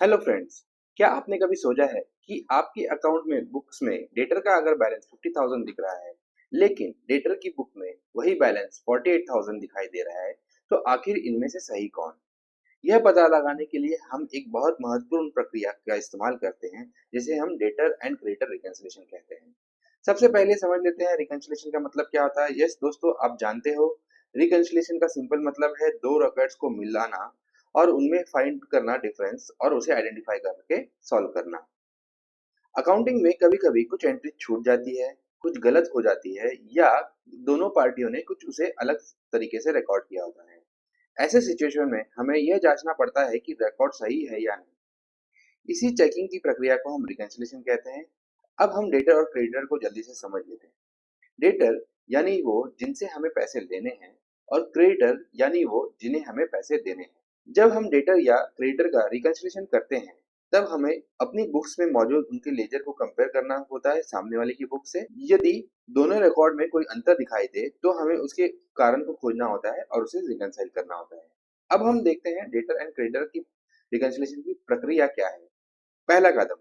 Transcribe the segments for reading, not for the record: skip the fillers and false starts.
Hello friends. क्या आपने कभी सोचा है कि आपके अकाउंट में बुक्स में डेटर का अगर बैलेंस 50,000 दिख रहा है, लेकिन डेटर की बुक में वही बैलेंस 48,000 दिखाई दे रहा है, तो आखिर इनमें से सही कौन? यह पता लगाने के लिए हम एक बहुत महत्वपूर्ण प्रक्रिया का इस्तेमाल करते हैं, जिसे हम डेटर एंड क्रेडिटर रिकंसिलिएशन कहते हैं। सबसे पहले समझ लेते हैं रिकंसिलिएशन का मतलब क्या होता है। यस दोस्तों, आप जानते हो, रिकंसिलिएशन का सिंपल मतलब है दो रिकॉर्ड्स को मिलाना और उनमें फाइंड करना डिफरेंस और उसे आइडेंटिफाई करके सॉल्व करना। अकाउंटिंग में कभी-कभी कुछ एंट्री छूट जाती है, कुछ गलत हो जाती है या दोनों पार्टियों ने कुछ उसे अलग तरीके से रिकॉर्ड किया होता है। ऐसे सिचुएशन में हमें यह जांचना पड़ता है कि रिकॉर्ड सही है या नहीं। इसी चेकिंग की प्रक्रिया को हम रिकंसिलिएशन कहते हैं। अब हम डेटर और क्रेडिटर को जल्दी से समझ लेते हैं। डेटर यानी वो जिनसे हमें पैसे लेने हैं और क्रेडिटर यानी वो जिन्हें हमें पैसे देने हैं। जब हम डेटर या क्रेडिटर का रिकंसिलिएशन करते हैं, तब हमें अपनी बुक्स में मौजूद उनके लेजर को कंपेयर करना होता है सामने वाले की बुक से। यदि दोनों रिकॉर्ड में कोई अंतर दिखाई दे, तो हमें उसके कारण को खोजना होता है और उसे रिकंसाइल करना होता है। अब हम देखते हैं डेटर एंड क्रेडिटर की रिकंसिलिएशन की प्रक्रिया क्या है। पहला कदम,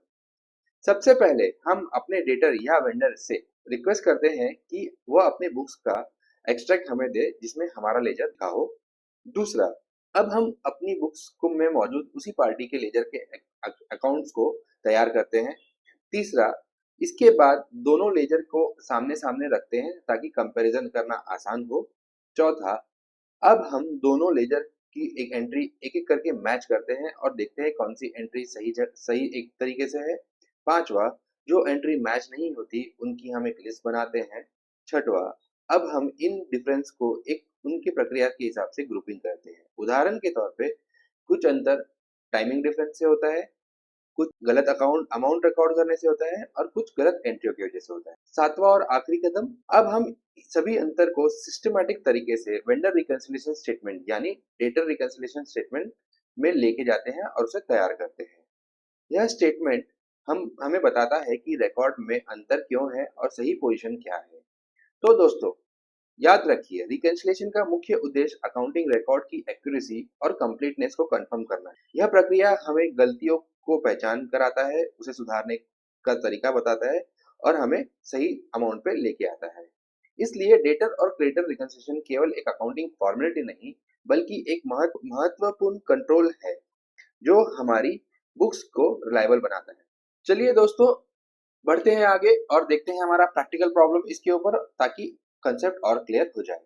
सबसे पहले हम अपने डेटर या वेंडर से रिक्वेस्ट करते हैं कि वह अपने बुक्स का एक्सट्रैक्ट हमें दे जिसमें हमारा लेजर का हो। दूसरा, अब हम अपनी बुक्स को में मौजूद उसी पार्टी के लेजर के अकाउंट्स को तैयार करते हैं। तीसरा, इसके बाद दोनों लेजर को सामने सामने रखते हैं ताकि कंपैरिजन करना आसान हो। चौथा, अब हम दोनों लेजर की एक एंट्री एक एक करके मैच करते हैं और देखते हैं कौन सी एंट्री सही एक तरीके से है। पांचवा, जो एंट्री मैच नहीं होती उनकी हम एक लिस्ट बनाते हैं। छठवा, अब हम इन डिफरेंस को एक उनकी प्रक्रिया के हिसाब से ग्रुपिंग करते हैं। उदाहरण के तौर पे कुछ अंतर टाइमिंग डिफरेंस से होता है, कुछ गलत अकाउंट अमाउंट रिकॉर्ड करने से होता है और कुछ गलत एंट्रियों की वजह से होता है। सातवां और आखिरी कदम, अब हम सभी अंतर को सिस्टमैटिक तरीके से वेंडर रिकंसिलिएशन स्टेटमेंट यानी डेटर रिकंसिलिएशन स्टेटमेंट में लेके जाते हैं और उसे तैयार करते हैं। यह स्टेटमेंट हम हमें बताता है कि रिकॉर्ड में अंतर क्यों है और सही पोजीशन क्या है। तो दोस्तों, याद रखिए, रिकंसिलिएशन का मुख्य उद्देश्य अकाउंटिंग रिकॉर्ड की एक्यूरेसी और कंप्लीटनेस को कंफर्म करना है। यह प्रक्रिया हमें गलतियों को पहचान कराता है, उसे सुधारने का तरीका बताता है और हमें सही अमाउंट पे लेके आता है। इसलिए डेटर और क्रेडिटर रिकंसिलिएशन केवल एक अकाउंटिंग फॉर्मेलिटी नहीं, बल्कि एक महत्वपूर्ण कंट्रोल है जो हमारी बुक्स को रिलायबल बनाता है। चलिए दोस्तों, बढ़ते हैं आगे और देखते हैं हमारा प्रैक्टिकल प्रॉब्लम इसके ऊपर, ताकि कंसेप्ट और क्लियर हो जाए।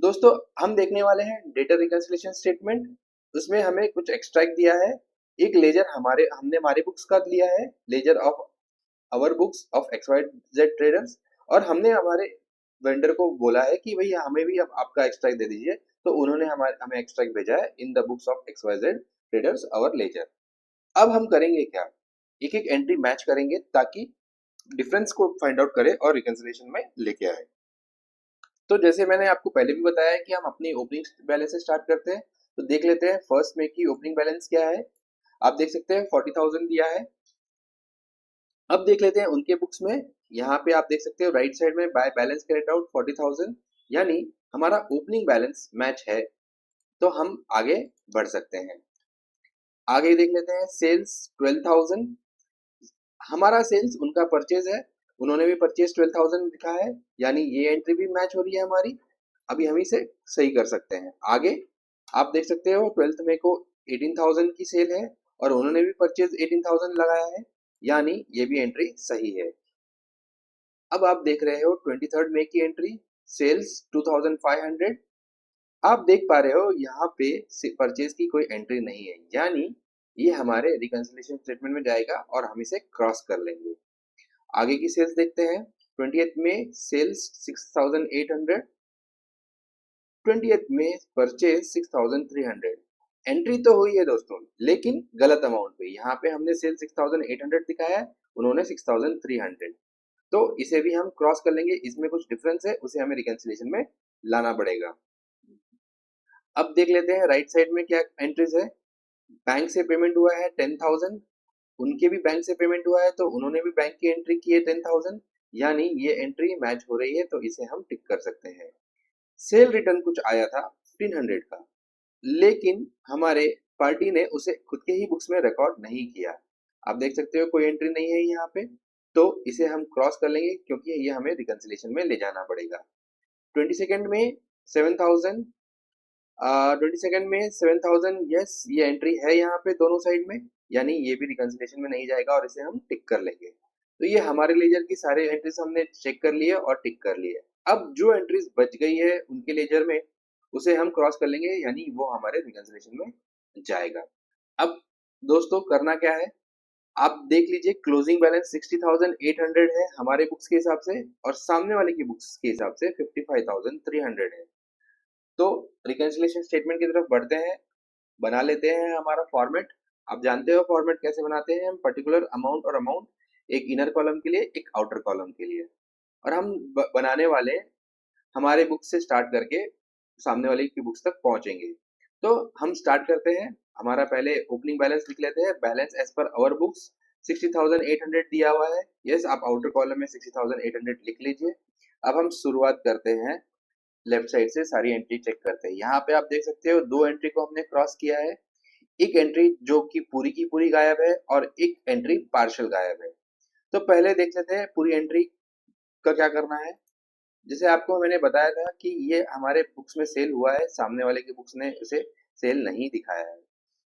दोस्तों, हम देखने वाले हैं डेटा रिकंसिलिएशन स्टेटमेंट। उसमें हमें कुछ एक्सट्रैक्ट दिया है। एक लेजर हमने हमारे बुक्स का लिया है, ledger of our books of X Y Z traders, और हमने हमारे वेंडर को बोला है कि भैया हमें भी अब आपका एक्सट्रैक्ट दे दीजिए। तो उन्होंने हमें एक्सट्रैक्ट भेजा है in the books of X Y Z traders our ledger. अब हम करेंगे क्या, एक एक एंट्री मैच करेंगे ताकि डिफरेंस को फाइंड आउट करें और रिकंसिलिएशन में लेके आए। तो जैसे मैंने आपको पहले भी बताया है कि हम अपनी ओपनिंग बैलेंस से स्टार्ट करते हैं। तो देख लेते हैं फर्स्ट में की ओपनिंग बैलेंस क्या है। आप देख सकते हैं 40,000 दिया है। अब देख लेते हैं उनके बुक्स में। यहाँ पे आप देख सकते हो राइट साइड में बाय बैलेंस कैरेट आउट 40,000, यानी हमारा ओपनिंग बैलेंस मैच है। तो हम आगे बढ़ सकते हैं। आगे देख लेते हैं सेल्स 12,000। हमारा सेल्स उनका परचेज है, उन्होंने भी परचेज 12,000 लिखा है, यानी ये एंट्री भी मैच हो रही है हमारी। अभी हम इसे सही कर सकते हैं। आगे आप देख सकते हो 12th में को 18,000 की सेल है और उन्होंने भी परचेज 18,000 लगाया है, यानी ये भी एंट्री सही है। अब आप देख रहे हो 23rd में की एंट्री, सेल्स 2,500। आप देख पा रहे हो यहाँ पे परचेज की कोई एंट्री नहीं है, यानी ये हमारे रिकंसिलिएशन स्टेटमेंट में जाएगा और हम इसे क्रॉस कर लेंगे। आगे की सेल्स देखते हैं। 20th में सेल्स 6,800, 20th में परचेज 6,300। एंट्री तो हुई है दोस्तों, लेकिन गलत अमाउंट पे। यहाँ पे हमने सेल 6,800 दिखाया है, उन्होंने 6,300। तो इसे भी हम क्रॉस कर लेंगे, इसमें कुछ डिफरेंस है, उसे हमें रिकंसिलिएशन में लाना पड़ेगा। अब देख लेते हैं राइट साइड में क्या एंट्रीज है। बैंक से पेमेंट हुआ है 10,000, उनके भी बैंक से पेमेंट हुआ है तो उन्होंने भी बैंक की एंट्री की है 10,000, यानी ये एंट्री मैच हो रही है, तो इसे हम टिक कर सकते हैं। सेल रिटर्न कुछ आया था 1500 का, लेकिन हमारे पार्टी ने उसे खुद के ही बुक्स में रिकॉर्ड नहीं किया। आप देख सकते हो कोई एंट्री नहीं है यहाँ पे, तो इसे हम क्रॉस कर लेंगे क्योंकि ये हमें रिकंसिलिएशन में ले जाना पड़ेगा। 22nd में 7000, 22nd में 7000, यस ये एंट्री है यहाँ पे दोनों साइड में, यानी ये भी रिकंसिलिएशन में नहीं जाएगा और इसे हम टिक कर लेंगे। तो ये हमारे लेजर की सारे एंट्रीज हमने चेक कर लिए और टिक कर लिए। अब जो एंट्रीज बच गई है उनके लेजर में उसे हम क्रॉस कर लेंगे, यानी वो हमारे रिकंसिलिएशन में जाएगा। अब दोस्तों करना क्या है, आप देख लीजिए क्लोजिंग बैलेंस 60,800 है हमारे बुक्स के हिसाब से और सामने वाले की बुक्स के हिसाब से 55,300 है। तो रिकंसिलिएशन स्टेटमेंट की तरफ बढ़ते हैं, बना लेते हैं हमारा फॉर्मेट। आप जानते हो फॉर्मेट कैसे बनाते हैं हम, पर्टिकुलर अमाउंट और अमाउंट, एक इनर कॉलम के लिए एक आउटर कॉलम के लिए, और हम बनाने वाले हमारे बुक से स्टार्ट करके सामने वाले की बुक्स तक पहुंचेंगे। तो हम स्टार्ट करते हैं, हमारा पहले ओपनिंग बैलेंस लिख लेते हैं, balance as per our books 60,800 दिया हुआ है। यस, आप आउटर कॉलम में 60,800 लिख लीजिए। अब हम शुरुआत करते हैं, लेफ्ट साइड से सारी एंट्री चेक करते हैं। यहाँ पे आप देख सकते हो दो एंट्री को हमने क्रॉस किया है, एक एंट्री जो कि पूरी की पूरी गायब है और एक एंट्री पार्शियल गायब है। तो पहले देख लेते हैं पूरी एंट्री का क्या करना है। जैसे आपको मैंने बताया था कि ये हमारे बुक्स में सेल हुआ है, सामने वाले की बुक्स ने उसे सेल नहीं दिखाया है,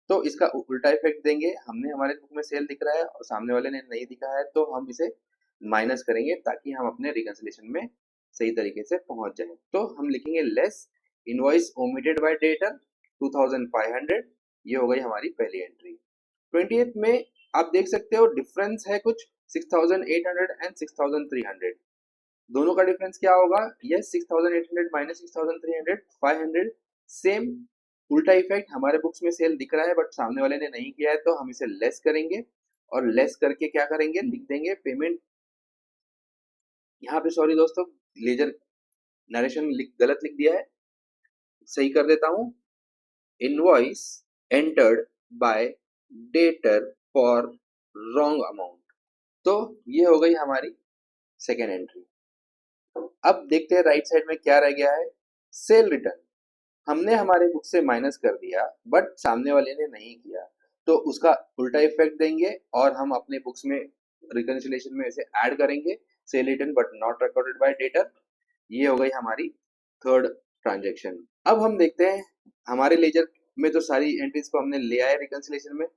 तो इसका उल्टा इफेक्ट देंगे। हमने हमारे बुक में सेल दिख रहा है और सामने वाले ने नहीं दिखाया है, तो हम इसे माइनस करेंगे ताकि हम अपने रिकंसिलिएशन में सही तरीके से पहुंच जाए। तो हम लिखेंगे less invoice omitted bye debtor 2500, ये हो गई हमारी पहली एंट्री। 20th में आप देख सकते हो डिफरेंस है कुछ 6800 एंड 6300, दोनों का डिफरेंस क्या होगा, यस 6800 माइनस 6300 500, सेम उल्टा इफेक्ट, हमारे बुक्स में सेल दिख रहा है बट सामने वाले ने नहीं किया है, तो हम इसे लेस करेंगे और लेस करके क्या करेंगे, लिख देंगे पेमेंट। यहाँ पे सॉरी दोस्तों, लेजर नरेशन गलत लिख दिया है, सही कर देता हूँ। Invoice entered by debtor for wrong amount, तो ये हो गई हमारी सेकेंड एंट्री। अब देखते हैं राइट साइड में क्या रह गया है, सेल रिटर्न। हमने हमारे बुक से माइनस कर दिया बट सामने वाले ने नहीं किया, तो उसका उल्टा इफेक्ट देंगे और हम अपने बुक्स में रिकंसिलिएशन में इसे ऐड करेंगे, cell return but not recorded by debtor. ये हो गई हमारी थर्ड ट्रांजेक्शन। अब हम देखते हैं हमारे लेजर में तो सारी एंट्रीज को हमने ले आए रिकंसिलिएशन में,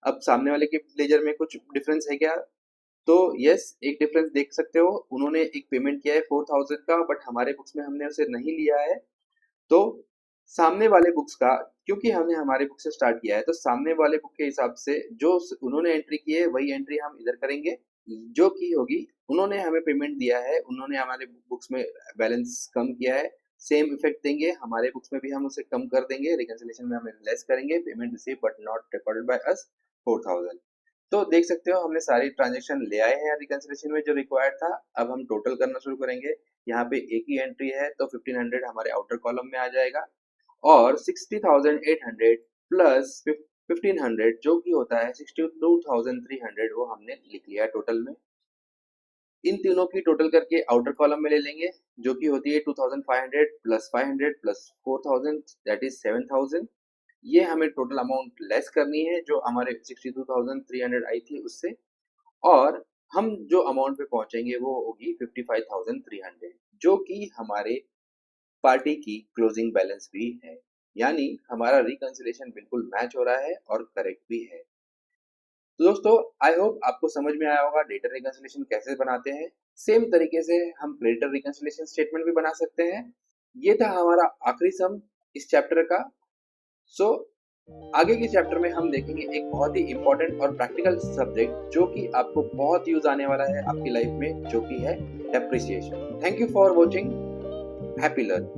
अब सामने वाले के लेजर में कुछ डिफरेंस है क्या, तो यस एक डिफरेंस देख सकते हो, उन्होंने एक पेमेंट किया है 4000 का बट हमारे बुक्स में हमने उसे नहीं लिया है। तो सामने वाले बुक्स का, क्योंकि हमने हमारे बुक से स्टार्ट किया है, तो सामने वाले बुक के हिसाब से जो उन्होंने एंट्री की है वही एंट्री हम इधर करेंगे, जो की होगी उन्होंने हमें पेमेंट दिया है, उन्होंने हमारे बुक्स में बैलेंस कम किया है, सेम इफेक्ट देंगे हमारे बुक्स में भी, हम उसे कम कर देंगे, रिकंसिलिएशन में हमें लेस करेंगे, payment receive but not recorded by us 4000। तो देख सकते हो हमने सारी ट्रांजेक्शन ले आए हैं रिकंसिलिएशन में जो रिक्वायर्ड था। अब हम टोटल करना शुरू करेंगे, यहाँ पे एक ही एंट्री है तो 1500 हमारे आउटर कॉलम में आ जाएगा और 60,800 प्लस 1500 जो कि होता है 62,300, वो हमने लिख लिया है टोटल में। इन तीनों की टोटल करके आउटर कॉलम में ले लेंगे, जो कि होती है 2500 प्लस 500 प्लस 4000, दैट इज 7000। ये हमें टोटल अमाउंट लेस करनी है जो हमारे 62,300 आई थी उससे, और हम जो अमाउंट पे पहुंचेंगे वो होगी 55,300, जो कि हमारे पार्टी की क्लोजिंग बैलेंस भी है, यानी हमारा रिकंसिलिएशन बिल्कुल मैच हो रहा है और करेक्ट भी है। तो दोस्तों आई होप आपको समझ में आया होगा डेटर रिकंसिलिएशन कैसे बनाते हैं। सेम तरीके से हम क्रेडिटर रिकंसिलिएशन स्टेटमेंट भी बना सकते हैं। ये था हमारा आखिरी सम इस चैप्टर का। सो आगे के चैप्टर में हम देखेंगे एक बहुत ही इंपॉर्टेंट और प्रैक्टिकल सब्जेक्ट जो कि आपको बहुत यूज आने वाला है आपकी लाइफ में, जो कि है depreciation. Thank you for watching, happy learning.